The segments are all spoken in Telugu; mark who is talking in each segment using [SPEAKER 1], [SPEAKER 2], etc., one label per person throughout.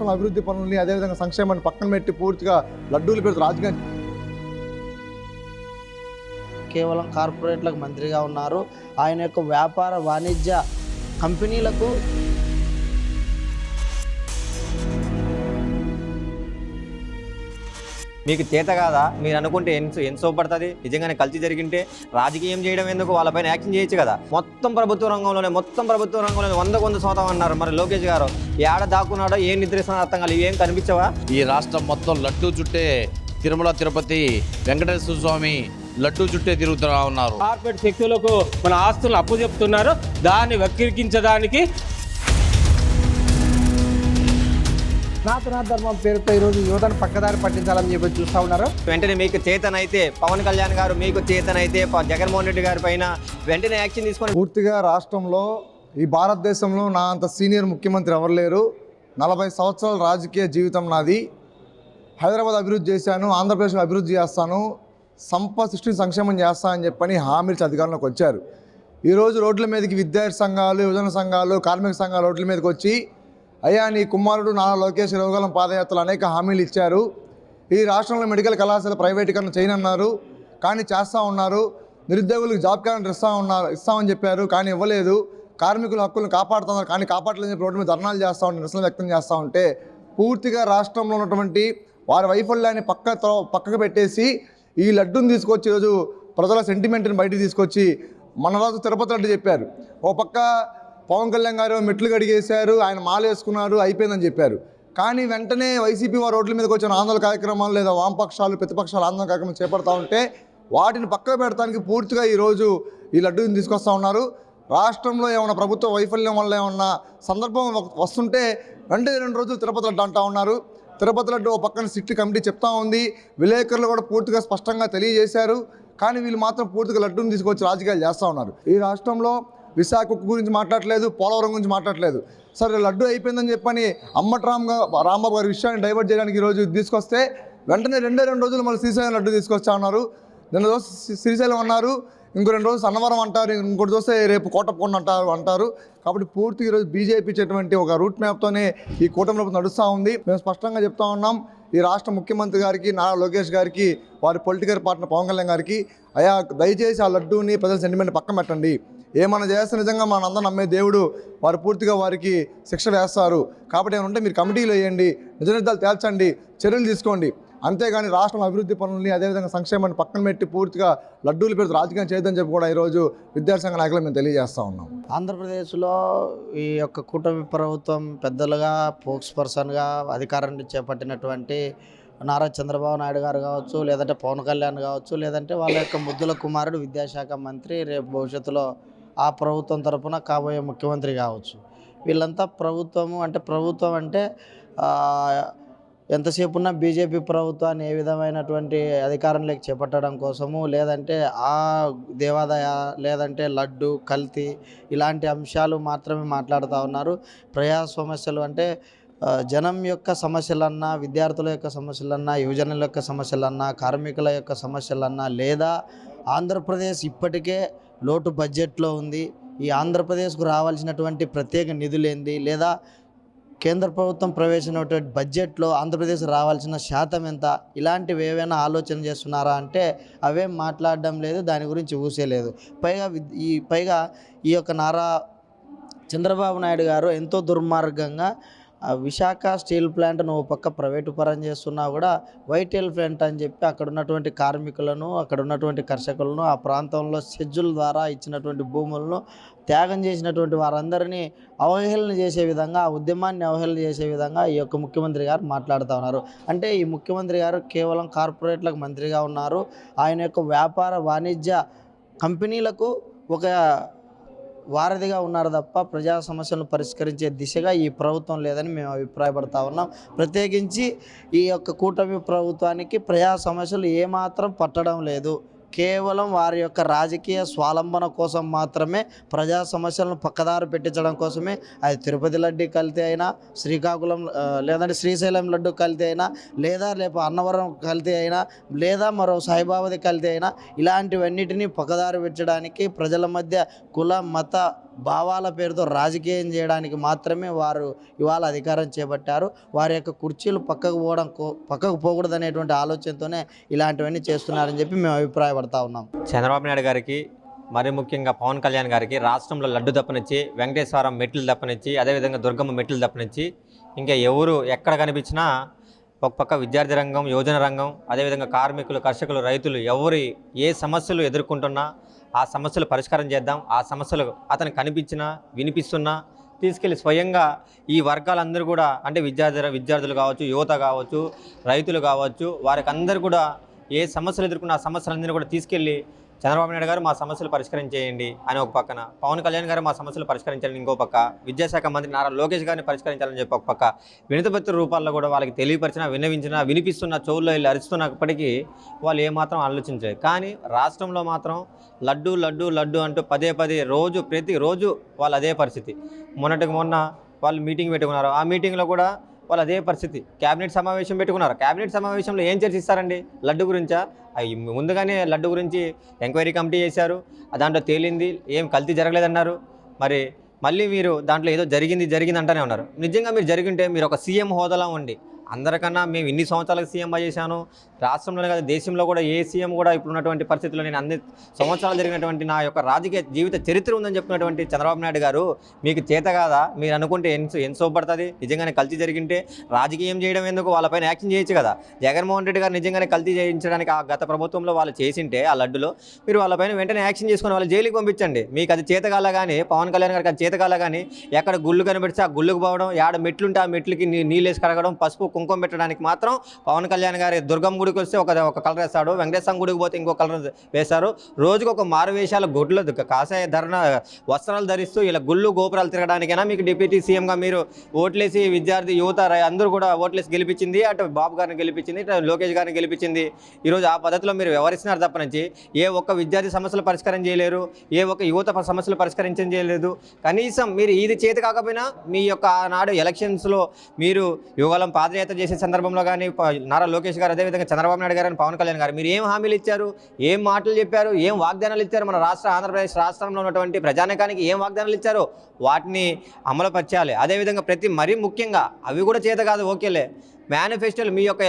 [SPEAKER 1] రాష్ట్రంలో అభివృద్ధి పనుల్ని అదేవిధంగా సంక్షేమాన్ని పక్కన పెట్టి పూర్తిగా లడ్డూలు పెడుతూ రాజకీయం
[SPEAKER 2] కేవలం కార్పొరేట్లకు మంత్రిగా ఉన్నారు. ఆయన యొక్క వ్యాపార వాణిజ్య కంపెనీలకు
[SPEAKER 3] మీకు చేత కాదా? మీరు అనుకుంటే ఎంత సోపడుతుంది? నిజంగానే కలిసి జరిగింటే రాజకీయం చేయడం ఎందుకు? వాళ్ళపైన యాక్షన్ చేయొచ్చు కదా. మొత్తం ప్రభుత్వ రంగంలోనే 100% అన్నారు. మరి లోకేష్ గారు ఏడ దాక్కున్నాడో ఏం నిద్రిస్తున్నాడో అర్థం కాదు. ఇవేం కనిపించవా?
[SPEAKER 4] ఈ రాష్ట్రం మొత్తం లడ్డూ చుట్టే తిరుమల తిరుపతి వెంకటేశ్వర స్వామి లడ్డూ చుట్టే తిరుగుతూ ఉన్నారు.
[SPEAKER 5] కార్పొరేట్ శక్తులకు మన ఆస్తులను అప్పు చెప్తున్నారు. దాన్ని వక్రీకరించడానికి
[SPEAKER 6] సనాతన ధర్మం పేరుతో ఈరోజు యువతను పక్కదారి పట్టించాలని చెప్పి చూస్తూ ఉన్నారు.
[SPEAKER 3] వెంటనే మీకు చేతనైతే పవన్ కళ్యాణ్ గారు, మీకు చేతనైతే జగన్మోహన్ రెడ్డి గారి పైన వెంటనే యాక్షన్ తీసుకొని
[SPEAKER 1] పూర్తిగా రాష్ట్రంలో ఈ భారతదేశంలో నా అంత సీనియర్ ముఖ్యమంత్రి ఎవరు లేరు. 40 సంవత్సరాల రాజకీయ జీవితం నాది. హైదరాబాద్ అభివృద్ధి చేశాను, ఆంధ్రప్రదేశ్లో అభివృద్ధి చేస్తాను, సంపద సృష్టి సంక్షేమం చేస్తానని చెప్పని హామీలు అధికారంలోకి వచ్చారు. ఈరోజు రోడ్ల మీదకి విద్యార్థి సంఘాలు, యువజన సంఘాలు, కార్మిక సంఘాలు రోడ్ల మీదకి వచ్చి అయ్యా నీ కుమారుడు నారా లోకేష్ యువగలం పాదయాత్రలు అనేక హామీలు ఇచ్చారు. ఈ రాష్ట్రంలో మెడికల్ కళాశాల ప్రైవేటీకరణ చేయనన్నారు, కానీ చేస్తూ ఉన్నారు. నిరుద్యోగులకు జాబ్ క్యాలెండర్ ఇస్తామని చెప్పారు, కానీ ఇవ్వలేదు. కార్మికుల హక్కులను కాపాడుతున్నారు, కానీ కాపాడలేదని చెప్పి రోడ్డు మీద ధర్నాలు చేస్తూ ఉంటే, నిరసన వ్యక్తం చేస్తూ ఉంటే పూర్తిగా రాష్ట్రంలో ఉన్నటువంటి వారి వైఫల్యాన్ని పక్కకు పెట్టేసి ఈ లడ్డూని తీసుకొచ్చి ఈరోజు ప్రజల సెంటిమెంట్ని బయటికి తీసుకొచ్చి మన రాజు తిరుపతి లడ్డు చెప్పారు. ఓ పక్క పవన్ కళ్యాణ్ గారు మెట్లు కడిగేశారు, ఆయన మాల వేసుకున్నారు, అయిపోయిందని చెప్పారు. కానీ వెంటనే వైసీపీ వారు రోడ్ల మీదకి వచ్చిన ఆందోళన కార్యక్రమాలు లేదా వామపక్షాలు ప్రతిపక్షాలు ఆందోళన కార్యక్రమం చేపడతా ఉంటే వాటిని పక్కకు పెడతానికి పూర్తిగా ఈరోజు ఈ లడ్డూని తీసుకొస్తూ ఉన్నారు. రాష్ట్రంలో ఏమన్నా ప్రభుత్వ వైఫల్యం వల్ల ఏమన్నా సందర్భం వస్తుంటే వెంటనే 2 రోజులు తిరుపతి లడ్డు అంటూ ఉన్నారు. తిరుపతి లడ్డు ఓ పక్కన సిట్ కమిటీ చెప్తా ఉంది, విలేకరులు కూడా పూర్తిగా స్పష్టంగా తెలియజేశారు. కానీ వీళ్ళు మాత్రం పూర్తిగా లడ్డూని తీసుకొచ్చి రాజకీయాలు చేస్తూ ఉన్నారు. ఈ రాష్ట్రంలో విశాఖ గురించి మాట్లాడలేదు, పోలవరం గురించి మాట్లాడలేదు. సరే లడ్డు అయిపోయిందని చెప్పని అమ్మటి రాంబాబు గారి విషయాన్ని డైవర్ట్ చేయడానికి ఈరోజు తీసుకొస్తే వెంటనే 2 రోజులు మళ్ళీ శ్రీశైలం లడ్డు తీసుకొస్తా ఉన్నారు. 2 రోజులు శ్రీశైలం అన్నారు, ఇంకో 2 రోజులు సన్నవరం అంటారు, ఇంకోటి చూస్తే రేపు కోటప్పకొండ అంటారు. కాబట్టి పూర్తి ఈరోజు బీజేపీ ఇచ్చేటువంటి ఒక రూట్ మ్యాప్తోనే ఈ కూటమి నడుస్తూ ఉంది. మేము స్పష్టంగా చెప్తా ఉన్నాం, ఈ రాష్ట్ర ముఖ్యమంత్రి గారికి, నారా లోకేష్ గారికి, వారి పొలిటికల్ పార్ట్నర్ పవన్ కళ్యాణ్ గారికి, అయా దయచేసి ఆ లడ్డూని ప్రజల సెంటిమెంట్ పక్కన పెట్టండి. ఏమన్నా చేస్తే నిజంగా మన అందరం నమ్మే దేవుడు వారు పూర్తిగా వారికి శిక్ష వేస్తారు. కాబట్టి ఏమైనా ఉంటే మీరు కమిటీలు వేయండి, నిజ నిర్ధారాలు తేల్చండి, చర్యలు తీసుకోండి. అంతేగాని రాష్ట్రం అభివృద్ధి పనుల్ని అదేవిధంగా సంక్షేమాన్ని పక్కన పెట్టి పూర్తిగా లడ్డూలు పెడుతూ రాజకీయం చేయొద్దని చెప్పి కూడా ఈరోజు విద్యార్థి సంఘ నాయకులు మేము తెలియజేస్తూ ఉన్నాం.
[SPEAKER 2] ఆంధ్రప్రదేశ్లో ఈ యొక్క కూటమి ప్రభుత్వం పెద్దలుగా స్పోక్స్ పర్సన్గా అధికారాన్ని చేపట్టినటువంటి నారా చంద్రబాబు నాయుడు గారు కావచ్చు, లేదంటే పవన్ కళ్యాణ్ కావచ్చు, లేదంటే వాళ్ళ యొక్క ముద్దుల కుమారుడు విద్యాశాఖ మంత్రి, రేపు భవిష్యత్తులో ఆ ప్రభుత్వం తరపున కాబోయే ముఖ్యమంత్రి కావచ్చు. వీళ్ళంతా ప్రభుత్వం అంటే ఎంతసేపు ఉన్న బీజేపీ ప్రభుత్వాన్ని ఏ విధమైనటువంటి అధికారంలోకి చేపట్టడం కోసము, లేదంటే ఆ దేవాదాయ, లేదంటే లడ్డు కల్తీ ఇలాంటి అంశాలు మాత్రమే మాట్లాడుతూ ఉన్నారు. ప్రజా సమస్యలు అంటే జనం యొక్క సమస్యలన్నా, విద్యార్థుల యొక్క సమస్యలన్నా, యువజనుల యొక్క సమస్యలన్నా, కార్మికుల యొక్క సమస్యలన్నా, లేదా ఆంధ్రప్రదేశ్ ఇప్పటికే లోటు బడ్జెట్లో ఉంది, ఈ ఆంధ్రప్రదేశ్కు రావాల్సినటువంటి ప్రత్యేక నిధులేంది, లేదా కేంద్ర ప్రభుత్వం ప్రవేశించినటువంటి బడ్జెట్లో ఆంధ్రప్రదేశ్ రావాల్సిన శాతం ఎంత, ఇలాంటివి ఏవైనా ఆలోచన చేస్తున్నారా అంటే అవేం మాట్లాడడం లేదు, దాని గురించి ఊసేలేదు. పైగా ఈ యొక్క నారా చంద్రబాబు నాయుడు గారు ఎంతో దుర్మార్గంగా విశాఖ స్టీల్ ప్లాంట్ను ఓ పక్క ప్రైవేటు పరం చేస్తున్నా కూడా వైట్ ఎలిఫెంట్ అని చెప్పి అక్కడ ఉన్నటువంటి కార్మికులను, అక్కడ ఉన్నటువంటి కర్షకులను, ఆ ప్రాంతంలో షెడ్యూల్ ద్వారా ఇచ్చినటువంటి భూములను త్యాగం చేసినటువంటి వారందరినీ అవహేళన చేసే విధంగా, ఆ ఉద్యమాన్ని అవహేళన చేసే విధంగా ఈ యొక్క ముఖ్యమంత్రి గారు మాట్లాడుతూ ఉన్నారు. అంటే ఈ ముఖ్యమంత్రి గారు కేవలం కార్పొరేట్లకు మంత్రిగా ఉన్నారు. ఆయన యొక్క వ్యాపార వాణిజ్య కంపెనీలకు ఒక వారధిగా ఉన్నారు తప్ప ప్రజా సమస్యలను పరిష్కరించే దిశగా ఈ ప్రభుత్వం లేదని మేము అభిప్రాయపడతా ఉన్నాం. ప్రత్యేకించి ఈ యొక్క కూటమి ప్రభుత్వానికి ప్రజా సమస్యలు ఏమాత్రం పట్టడం లేదు. కేవలం వారి యొక్క రాజకీయ స్వాలంబన కోసం మాత్రమే ప్రజా సమస్యలను పక్కదారి పెట్టించడం కోసమే, అది తిరుపతి లడ్డు కల్తీ అయినా, శ్రీకాకుళం లేదంటే శ్రీశైలం లడ్డు కల్తీ అయినా, లేదా అన్నవరం కల్తీ అయినా, లేదా మరో సాయిబాబాది కల్తీ అయినా, ఇలాంటివన్నిటినీ పక్కదారి పెట్టడానికి ప్రజల మధ్య కుల మత భావాల పేరుతో రాజకీయం చేయడానికి మాత్రమే వారు ఇవాళ అధికారం చేపట్టారు. వారి యొక్క కుర్చీలు పక్కకు పోకూడదనేటువంటి ఆలోచనతోనే ఇలాంటివన్నీ చేస్తున్నారని చెప్పి మేము అభిప్రాయపడతా ఉన్నాం.
[SPEAKER 3] చంద్రబాబు నాయుడు గారికి మరి ముఖ్యంగా పవన్ కళ్యాణ్ గారికి రాష్ట్రంలో లడ్డు తప్పనిచ్చి, వెంకటేశ్వరం మెట్లు తప్పనిచ్చి, అదేవిధంగా దుర్గమ్మ మెట్లు తప్పనిచ్చి ఇంకా ఎవరు ఎక్కడ కనిపించినా ఒక పక్క విద్యార్థి రంగం, యువజన రంగం, అదేవిధంగా కార్మికులు, కర్షకులు, రైతులు ఎవరు ఏ సమస్యలు ఎదుర్కొంటున్నా ఆ సమస్యలు పరిష్కారం చేద్దాం, ఆ సమస్యలు అతను కనిపించినా వినిపిస్తున్నా తీసుకెళ్ళి స్వయంగా ఈ వర్గాలందరూ కూడా అంటే విద్యార్థులు కావచ్చు, యువత కావచ్చు, రైతులు కావచ్చు, వారికి అందరూ కూడా ఏ సమస్యలు ఎదుర్కొన్న ఆ సమస్యలందరినీ కూడా తీసుకెళ్ళి చంద్రబాబు నాయుడు గారు మా సమస్యలు పరిష్కరించేయండి అని ఒక పక్కన, పవన్ కళ్యాణ్ గారు మా సమస్యలు పరిష్కరించాలని ఇంకో పక్క, విద్యాశాఖ మంత్రి నారా లోకేష్ గారిని పరిష్కరించాలని చెప్పి ఒక పక్క వినతిపత్ర రూపాల్లో కూడా వాళ్ళకి తెలియపరిచినా, విన్నవించినా, వినిపిస్తున్న చెవుల్లో వెళ్ళి అరుస్తున్నప్పటికీ వాళ్ళు ఏమాత్రం ఆలోచించలేదు. కానీ రాష్ట్రంలో మాత్రం లడ్డు లడ్డు లడ్డు అంటూ పదే రోజు ప్రతిరోజు వాళ్ళు అదే పరిస్థితి. మొన్న వాళ్ళు మీటింగ్ పెట్టుకున్నారు. ఆ మీటింగ్లో కూడా వాళ్ళు అదే పరిస్థితి. క్యాబినెట్ సమావేశం పెట్టుకున్నారు. క్యాబినెట్ సమావేశంలో ఏం చర్చిస్తారండి? లడ్డు గురించా? ముందుగానే లడ్డు గురించి ఎంక్వైరీ కమిటీ చేశారు. దాంట్లో తేలింది ఏం కల్తీ జరగలేదన్నారు. మరి మళ్ళీ మీరు దాంట్లో ఏదో జరిగింది అంటూనే ఉన్నారు. నిజంగా మీరు జరిగింటే మీరు ఒక సీఎం హోదాలో ఉండి అందరికన్నా మేము ఇన్ని సంవత్సరాలకు సీఎంగా చేశాను, రాష్ట్రంలోనే కాదు దేశంలో కూడా ఏ సీఎం కూడా ఇప్పుడు ఉన్నటువంటి పరిస్థితుల్లో నేను అన్ని సంవత్సరాలు జరిగినటువంటి నా యొక్క రాజకీయ జీవిత చరిత్ర ఉందని చెప్పినటువంటి చంద్రబాబు నాయుడు గారు మీకు చేత కాదా? మీరు అనుకుంటే ఎంత సోపడుతుంది? నిజంగానే కల్తీ జరిగింటే రాజకీయం చేయడం ఎందుకు? వాళ్ళపైన యాక్షన్ చేయొచ్చు కదా. జగన్మోహన్ రెడ్డి గారు నిజంగానే కల్తీ చేయించడానికి ఆ గత ప్రభుత్వంలో వాళ్ళు చేసింటే ఆ లడ్డులో మీరు వాళ్ళపైన వెంటనే యాక్షన్ చేసుకుని వాళ్ళు జైలుకి పంపించండి. మీకు అది చేతకాల కానీ, పవన్ కళ్యాణ్ గారికి అది చేతకాల కానీ, ఎక్కడ గుళ్ళు కనిపెడితే ఆ గుళ్ళకు పోవడం, ఏడ మెట్లుంటే ఆ మెట్లకి నీళ్ళేసి కడగడం, పసుపు కుంకుమ పెట్టడానికి మాత్రం పవన్ కళ్యాణ్ గారి దుర్గమ్మ గుడికి వస్తే ఒక కలర్ వేస్తాడు, వెంకటేశ్వర గుడికి పోతే ఇంకో కలర్ వేశారు. రోజుకు ఒక మారువేషాల గుడ్లు కాషాయ వస్త్రాలు ధరిస్తూ ఇలా గుళ్ళు గోపురాలు తిరగడానికైనా మీకు డిప్యూటీ సీఎంగా మీరు ఓట్లేసి విద్యార్థి యువత అందరూ కూడా ఓట్లేసి గెలిపించింది. అటు బాబు గారిని గెలిపించింది, ఇటు లోకేష్ గారిని గెలిపించింది. ఈరోజు ఆ పద్ధతిలో మీరు వ్యవహరిస్తున్నారు తప్ప నుంచి ఏ ఒక్క విద్యార్థి సమస్యలు పరిష్కారం చేయలేరు, ఏ ఒక్క యువత సమస్యలు పరిష్కరించడం చేయలేదు. కనీసం మీరు ఇది చేతి కాకపోయినా మీ యొక్క ఆనాడు ఎలక్షన్స్లో మీరు యువగలం పాదయాత్ర చేసే సందర్భంలో కానీ నారా లోకేష్ గారు, అదేవిధంగా చంద్రబాబు నాయుడు గారు, పవన్ కళ్యాణ్ గారు మీరు ఏం హామీలు ఇచ్చారు, ఏం మాటలు చెప్పారు, ఏం వాగ్దానాలు ఇచ్చారు? మన ఆంధ్రప్రదేశ్ రాష్ట్రంలో ఉన్నటువంటి ప్రజానికానికి ఏం వాగ్దానాలు ఇచ్చారో వాటిని అమలుపరచాలి. అదేవిధంగా మరీ ముఖ్యంగా అవి కూడా చేత కాదు, ఓకేలే, మేనిఫెస్టోలు మీ యొక్క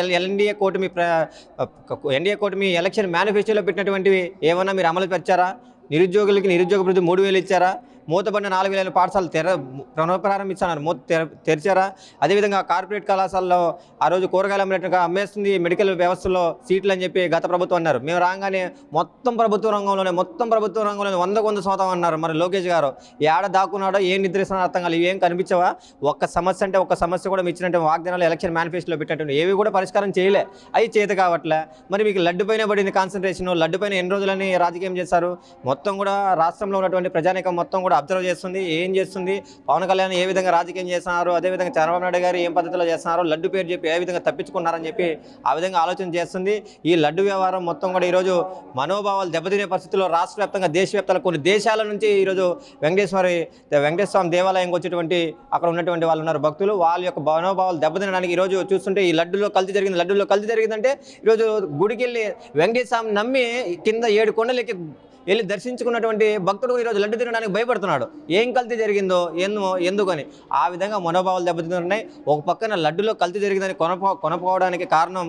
[SPEAKER 3] ఎన్డీఏ కూటమి ఎలక్షన్ మేనిఫెస్టోలో పెట్టినటువంటివి ఏమన్నా మీరు అమలు పరిచారా? నిరుద్యోగులకి నిరుద్యోగ వృత్తి 3,000 ఇచ్చారా? మూతపడిన 4,000 పాఠశాలలు పునఃప్రారంభిస్తున్నారు, తెరిచారా? అదేవిధంగా కార్పొరేట్ కళాశాలలో ఆ రోజు కూరగాయలు అమ్మేస్తుంది మెడికల్ వ్యవస్థలో సీట్లు అని చెప్పి గత ప్రభుత్వం అన్నారు. మేము రాగానే మొత్తం ప్రభుత్వ రంగంలోనే 100% అన్నారు. మరి లోకేష్ గారు ఏడ దాక్కున్నాడో ఏం నిద్రిస్తున్నాడో అర్థం కాదు. ఇవేం కనిపించవా? ఒక్క సమస్య అంటే ఒక్క సమస్య కూడా ఇచ్చినట్టు వాగ్దానాలు ఎలక్షన్ మేనిఫెస్టోలో పెట్టినట్టు ఏవి కూడా పరిష్కారం చేయలే. అవి చేత కావట్లే. మరి మీకు లడ్డు పైన పడింది కాన్సన్ట్రేషన్. లడ్డు పైన ఎన్ని రోజులని రాజకీయం చేశారు? మొత్తం కూడా రాష్ట్రంలో ఉన్నటువంటి ప్రజానికం మొత్తం కూడా అబ్జర్వ్ చేస్తుంది. ఏం చేస్తుంది? పవన్ కళ్యాణ్ ఏ విధంగా రాజకీయం చేస్తున్నారు, అదేవిధంగా చంద్రబాబు నాయుడు గారు ఏం పద్ధతిలో చేస్తున్నారు, లడ్డు పేరు చెప్పి ఏ విధంగా తప్పించుకున్నారని చెప్పి ఆ విధంగా ఆలోచన చేస్తుంది. ఈ లడ్డు వ్యవహారం మొత్తం కూడా ఈరోజు మనోభావాలు దెబ్బతినే పరిస్థితుల్లో రాష్ట్ర వ్యాప్తంగా దేశవ్యాప్తంగా కొన్ని దేశాల నుంచి ఈరోజు వెంకటేశ్వర స్వామి దేవాలయంకి వచ్చేటువంటి అక్కడ ఉన్నటువంటి వాళ్ళు ఉన్నారు భక్తులు, వాళ్ళ యొక్క మనోభావాలు దెబ్బతినడానికి ఈరోజు చూస్తుంటే ఈ లడ్డులో కల్తీ జరిగిందంటే ఈరోజు గుడికి వెళ్ళి వెంకటేశ్వర స్వామిని నమ్మి కింద 7 కొండలకి వెళ్ళి దర్శించుకున్నటువంటి భక్తుడు ఈరోజు లడ్డు తినడానికి భయపడుతున్నాడు. ఏం కల్తీ జరిగిందో ఎందుకని ఆ విధంగా మనోభావాలు దెబ్బతిన్నాయి. ఒక పక్కన లడ్డులో కల్తీ జరిగిందని కొనపోవడానికి కారణం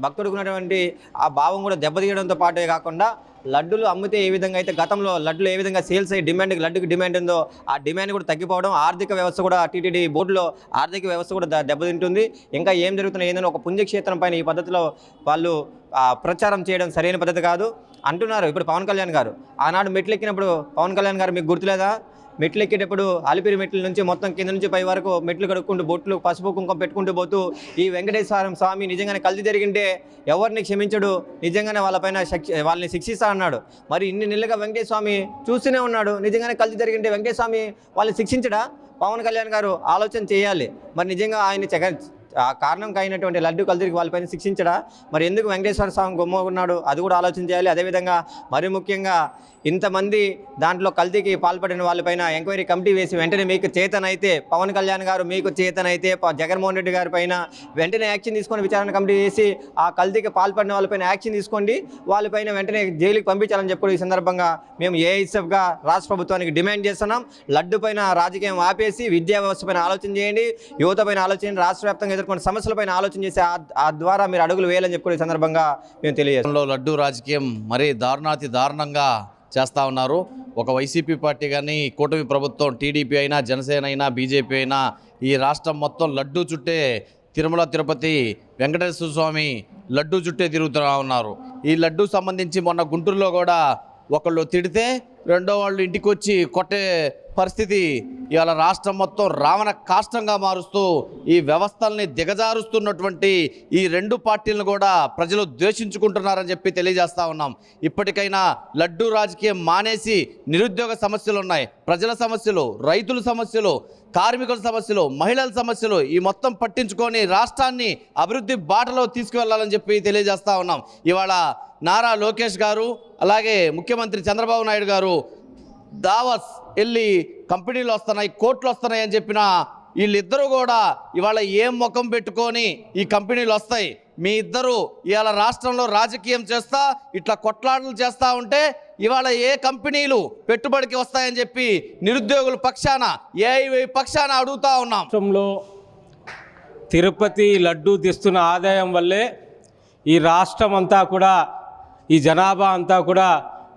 [SPEAKER 3] భక్తుడికి ఉన్నటువంటి ఆ భావం కూడా దెబ్బతీయడంతో పాటే కాకుండా లడ్డులు అమ్మితే ఏ విధంగా అయితే గతంలో లడ్డులు ఏ విధంగా సేల్స్ అయ్యి లడ్డుకి డిమాండ్ ఉందో ఆ డిమాండ్ కూడా తగ్గిపోవడం, ఆర్థిక వ్యవస్థ కూడా టీటీడీ బోర్డులో ఆర్థిక వ్యవస్థ కూడా దెబ్బతింటుంది. ఇంకా ఏం జరుగుతున్నా ఏందని ఒక పుణ్యక్షేత్రం పైన ఈ పద్ధతిలో వాళ్ళు ప్రచారం చేయడం సరైన పద్ధతి కాదు అంటున్నారు. ఇప్పుడు పవన్ కళ్యాణ్ గారు ఆనాడు మెట్లు ఎక్కినప్పుడు పవన్ కళ్యాణ్ గారు మీకు గుర్తులేదా? మెట్లు ఎక్కేటప్పుడు అలిపిరి మెట్ల నుంచి మొత్తం కింద నుంచి పై వరకు మెట్లు కడుక్కుంటూ బొట్లు పసుపు కుంకుమ పెట్టుకుంటూ పోతూ ఈ వెంకటేశ్వర స్వామి నిజంగానే కల్తీ జరిగింటే ఎవరిని క్షమించడు, నిజంగానే వాళ్ళని శిక్షిస్తా అన్నాడు. మరి ఇన్ని నెలలుగా వెంకటేశ్వర స్వామి చూస్తూనే ఉన్నాడు. నిజంగానే కల్తీ జరిగింటే వెంకటేశ్వర స్వామి వాళ్ళని శిక్షించడా? పవన్ కళ్యాణ్ గారు ఆలోచన చేయాలి. మరి నిజంగా ఆయన ఆ కారణం అయినటువంటి లడ్డు కల్తీకి వాళ్ళపైన శిక్షించడా? మరి ఎందుకు వెంకటేశ్వర స్వామి ఉన్నాడు? అది కూడా ఆలోచన చేయాలి. అదేవిధంగా మరి ముఖ్యంగా ఇంతమంది దాంట్లో కల్తీకి పాల్పడిన వాళ్ళపైన ఎంక్వైరీ కమిటీ వేసి వెంటనే మీకు చేతనైతే పవన్ కళ్యాణ్ గారు మీకు చేతనైతే జగన్మోహన్ రెడ్డి గారి పైన వెంటనే యాక్షన్ తీసుకొని విచారణ కమిటీ వేసి ఆ కల్తీకి పాల్పడిన వాళ్ళపైన యాక్షన్ తీసుకోండి, వాళ్ళపైన వెంటనే జైలుకి పంపించాలని చెప్పి ఈ సందర్భంగా మేము ఏఐఎస్ఎఫ్గా రాష్ట్ర ప్రభుత్వానికి డిమాండ్ చేస్తున్నాం. లడ్డు పైన రాజకీయం ఆపేసి విద్యా వ్యవస్థ పైన ఆలోచన చేయండి, యువత పైన ఆలోచన, రాష్ట్ర వ్యాప్తంగా ఎదుర్కొన్న సమస్యలపైన ఆలోచన చేసి ఆ ద్వారా మీరు అడుగులు వేయాలని చెప్పి ఈ సందర్భంగా మేము తెలియజేస్తాం.
[SPEAKER 4] లడ్డు రాజకీయం మరీ దారుణాతి దారుణంగా చేస్తూ ఉన్నారు. ఒక వైసీపీ పార్టీ కానీ కూటమి ప్రభుత్వం టీడీపీ అయినా జనసేన అయినా బీజేపీ అయినా ఈ రాష్ట్రం మొత్తం లడ్డు చుట్టే తిరుమల తిరుపతి వెంకటేశ్వర స్వామి లడ్డు చుట్టే తిరుగుతూ ఉన్నారు. ఈ లడ్డు సంబంధించి మొన్న గుంటూరులో కూడా ఒకళ్ళు తిడితే రెండో వాళ్ళు ఇంటికి వచ్చి కొట్టే పరిస్థితి ఇవాళ రాష్ట్రం మొత్తం రావణ కాష్టంగా మారుస్తూ ఈ వ్యవస్థల్ని దిగజారుస్తున్నటువంటి ఈ రెండు పార్టీలను కూడా ప్రజలు ద్వేషించుకుంటున్నారని చెప్పి తెలియజేస్తూ ఉన్నాం. ఇప్పటికైనా లడ్డు రాజకీయం మానేసి నిరుద్యోగ సమస్యలు ఉన్నాయి, ప్రజల సమస్యలు, రైతుల సమస్యలు, కార్మికుల సమస్యలు, మహిళల సమస్యలు ఈ మొత్తం పట్టించుకొని రాష్ట్రాన్ని అభివృద్ధి బాటలో తీసుకువెళ్లాలని చెప్పి తెలియజేస్తూ ఉన్నాం. ఇవాళ నారా లోకేష్ గారు అలాగే ముఖ్యమంత్రి చంద్రబాబు నాయుడు గారు దావస్ వెళ్ళి కంపెనీలు వస్తున్నాయి, కోట్లు వస్తున్నాయి అని చెప్పిన వీళ్ళిద్దరూ కూడా ఇవాళ ఏం ముఖం పెట్టుకొని ఈ కంపెనీలు వస్తాయి, మీ ఇద్దరు ఇవాళ రాష్ట్రంలో రాజకీయం చేస్తా ఇట్లా కొట్లాటలు చేస్తూ ఉంటే ఇవాళ ఏ కంపెనీలు పెట్టుబడికి వస్తాయని చెప్పి నిరుద్యోగుల పక్షాన ఏఐవై పక్షాన అడుగుతూ ఉన్నాం.
[SPEAKER 5] రాష్ట్రంలో తిరుపతి లడ్డు తెస్తున్న ఆదాయం వల్లే ఈ రాష్ట్రం అంతా కూడా, ఈ జనాభా అంతా కూడా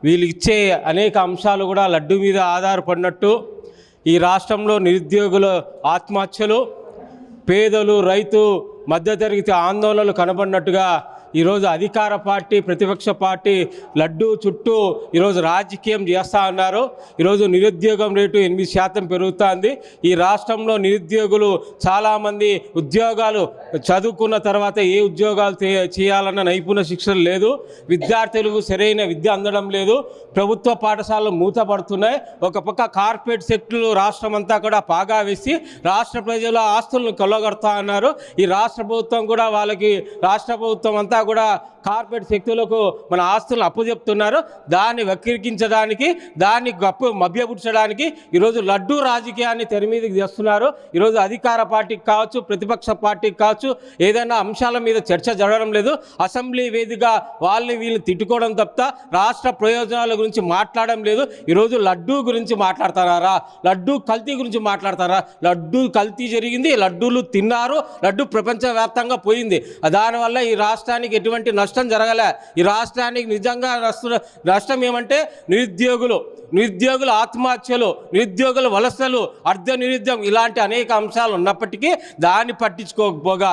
[SPEAKER 5] వీళ్ళు ఇచ్చే అనేక అంశాలు కూడా లడ్డు మీద ఆధారపడినట్టు ఈ రాష్ట్రంలో నిరుద్యోగుల ఆత్మహత్యలు, పేదలు, రైతు, మధ్యతరగతి ఆందోళనలు కనబడినట్టుగా ఈరోజు అధికార పార్టీ, ప్రతిపక్ష పార్టీ లడ్డు చుట్టూ ఈరోజు రాజకీయం చేస్తూ ఉన్నారు. ఈరోజు నిరుద్యోగం రేటు 8% పెరుగుతుంది. ఈ రాష్ట్రంలో నిరుద్యోగులు చాలామంది ఉద్యోగాలు చదువుకున్న తర్వాత ఏ ఉద్యోగాలు చేయాలన్న నైపుణ్య శిక్షణ లేదు, విద్యార్థులకు సరైన విద్య అందడం లేదు, ప్రభుత్వ పాఠశాలలు మూతపడుతున్నాయి. ఒక పక్క కార్పొరేట్ సెక్టర్లు రాష్ట్రం అంతా కూడా పాగా వేసి రాష్ట్ర ప్రజల ఆస్తులను కొల్లగొడతా ఉన్నారు. ఈ రాష్ట్ర ప్రభుత్వం కూడా వాళ్ళకి, రాష్ట్ర ప్రభుత్వం అంతా కూడా కార్పొరేట్ శక్తులకు మన ఆస్తులను అప్పుచెప్తున్నారు. దాన్ని వక్రీకరించడానికి, దాన్ని మభ్యపుచ్చడానికి ఈరోజు లడ్డూ రాజకీయాన్ని తెర మీదకి తెస్తున్నారు. ఈరోజు అధికార పార్టీకి కావచ్చు, ప్రతిపక్ష పార్టీకి కావచ్చు, ఏదైనా అంశాల మీద చర్చ జరగడం లేదు. అసెంబ్లీ వేదికగా వాళ్ళని వీళ్ళు తిట్టుకోవడం తప్ప రాష్ట్ర ప్రయోజనాల గురించి మాట్లాడడం లేదు. ఈరోజు లడ్డూ గురించి మాట్లాడతారా? లడ్డూ కల్తీ గురించి మాట్లాడతారా? లడ్డూ కల్తీ జరిగింది, లడ్డూలు తిన్నారు, లడ్డూ ప్రపంచవ్యాప్తంగా పోయింది. దానివల్ల ఈ రాష్ట్రానికి ఎటువంటి నష్టం జరగలే. ఈ రాష్ట్రానికి నిజంగా నష్టం ఏమంటే నిరుద్యోగుల ఆత్మహత్యలు, నిరుద్యోగుల వలసలు, అర్ధ నిరుద్యోగం, ఇలాంటి అనేక అంశాలు ఉన్నప్పటికీ దాన్ని పట్టించుకోకపోగా,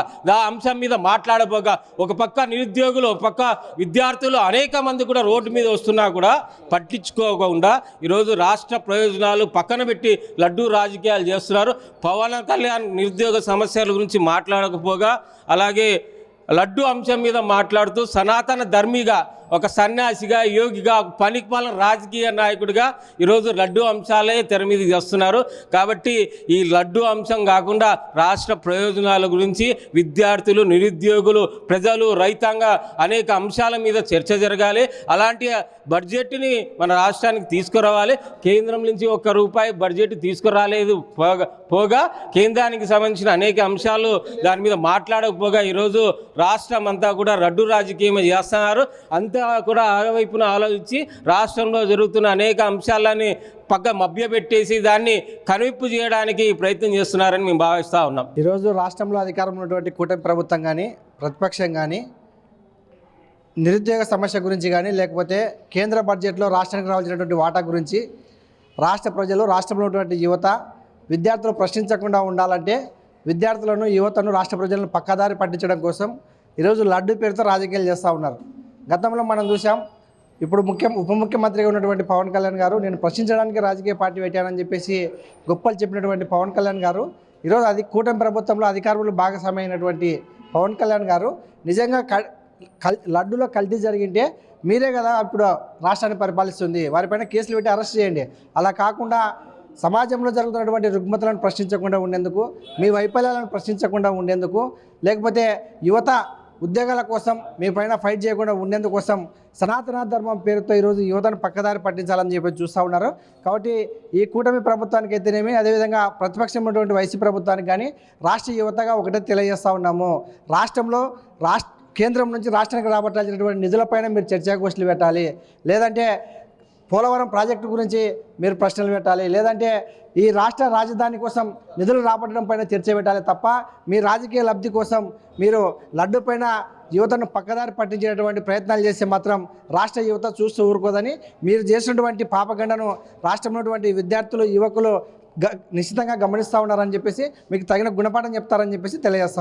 [SPEAKER 5] అంశం మీద మాట్లాడబోగా, ఒక పక్క నిరుద్యోగులు, ఒక పక్క విద్యార్థులు అనేక మంది కూడా రోడ్డు మీద వస్తున్నా కూడా పట్టించుకోకుండా ఈరోజు రాష్ట్ర ప్రయోజనాలు పక్కన పెట్టి లడ్డూ రాజకీయాలు చేస్తున్నారు. పవన్ కళ్యాణ్ నిరుద్యోగ సమస్యల గురించి మాట్లాడకపోగా, అలాగే లడ్డు అంశం మీద మాట్లాడుతూ సనాతన ధర్మిగా, ఒక సన్యాసిగా, యోగిగా, పనికిమాలిన రాజకీయ నాయకుడిగా ఈరోజు లడ్డు అంశాలే తెర మీద చేస్తున్నారు. కాబట్టి ఈ లడ్డు అంశం కాకుండా రాష్ట్ర ప్రయోజనాల గురించి విద్యార్థులు, నిరుద్యోగులు, ప్రజలు, రైతాంగ అనేక అంశాల మీద చర్చ జరగాలి. అలాంటి బడ్జెట్ని మన రాష్ట్రానికి తీసుకురావాలి. కేంద్రం నుంచి ₹1 బడ్జెట్ తీసుకురాలేదు పోగా కేంద్రానికి సంబంధించిన అనేక అంశాలు దాని మీద మాట్లాడకపోగా ఈరోజు రాష్ట్రం అంతా కూడా లడ్డు రాజకీయం చేస్తున్నారు. అంతా కూడా ఆవైపున ఆలోచించి రాష్ట్రంలో జరుగుతున్న అనేక అంశాలని మభ్యపెట్టేసి దాన్ని కనువిప్పు చేయడానికి ప్రయత్నం చేస్తున్నారని మేము భావిస్తూ ఉన్నాం.
[SPEAKER 6] ఈరోజు రాష్ట్రంలో అధికారంలో ఉన్నటువంటి కూటమి ప్రభుత్వం కానీ, ప్రతిపక్షం కానీ నిరుద్యోగ సమస్య గురించి కానీ, లేకపోతే కేంద్ర బడ్జెట్లో రాష్ట్రానికి రావాల్సినటువంటి వాటా గురించి రాష్ట్ర ప్రజలు, రాష్ట్రంలో ఉన్నటువంటి యువత, విద్యార్థులు ప్రశ్నించకుండా ఉండాలంటే విద్యార్థులను, యువతను, రాష్ట్ర ప్రజలను పక్కదారి పట్టించడం కోసం ఈరోజు లడ్డు పేరుతో రాజకీయాలు చేస్తూ ఉన్నారు. గతంలో మనం చూసాం. ఇప్పుడు ఉప ముఖ్యమంత్రిగా ఉన్నటువంటి పవన్ కళ్యాణ్ గారు నేను ప్రశ్నించడానికి రాజకీయ పార్టీ పెట్టానని చెప్పేసి గొప్పలు చెప్పినటువంటి పవన్ కళ్యాణ్ గారు ఈరోజు కూటమి ప్రభుత్వంలో అధికారులు భాగస్వామి అయినటువంటి పవన్ కళ్యాణ్ గారు నిజంగా లడ్డులో కల్తీ జరిగింటే మీరే కదా ఇప్పుడు రాష్ట్రాన్ని పరిపాలిస్తుంది, వారిపైన కేసులు పెట్టి అరెస్ట్ చేయండి. అలా కాకుండా సమాజంలో జరుగుతున్నటువంటి రుగ్మతలను ప్రశ్నించకుండా ఉండేందుకు, మీ వైఫల్యాలను ప్రశ్నించకుండా ఉండేందుకు, లేకపోతే యువత ఉద్యోగాల కోసం మీ పైన ఫైట్ చేయకుండా ఉండేందుకోసం సనాతన ధర్మం పేరుతో ఈరోజు యువతను పక్కదారి పట్టించాలని చెప్పి చూస్తూ ఉన్నారు. కాబట్టి ఈ కూటమి ప్రభుత్వానికి అయితేనేమి, అదేవిధంగా ప్రతిపక్షం ఉన్నటువంటి వైసీపీ ప్రభుత్వానికి కానీ రాష్ట్ర యువతగా ఒకటే తెలియజేస్తూ ఉన్నాము. రాష్ట్రంలో కేంద్రం నుంచి రాష్ట్రానికి రాబట్టాల్సినటువంటి నిధులపైన మీరు చర్చాగోష్ఠులు పెట్టాలి, లేదంటే పోలవరం ప్రాజెక్టు గురించి మీరు ప్రశ్నలు పెట్టాలి, లేదంటే ఈ రాష్ట్ర రాజధాని కోసం నిధులు రాబట్టడం పైన చర్చ పెట్టాలి తప్ప మీ రాజకీయ లబ్ధి కోసం మీరు లడ్డు పైన యువతను పక్కదారి పట్టించేటువంటి ప్రయత్నాలు చేస్తే మాత్రం రాష్ట్ర యువత చూస్తూ ఊరుకోదని, మీరు చేసినటువంటి పాపగండను రాష్ట్రంలో ఉన్నటువంటి విద్యార్థులు, యువకులు నిశ్చితంగా గమనిస్తూ ఉన్నారని చెప్పేసి, మీకు తగిన గుణపాఠం చెప్తారని చెప్పేసి తెలియజేస్తా ఉన్నారు.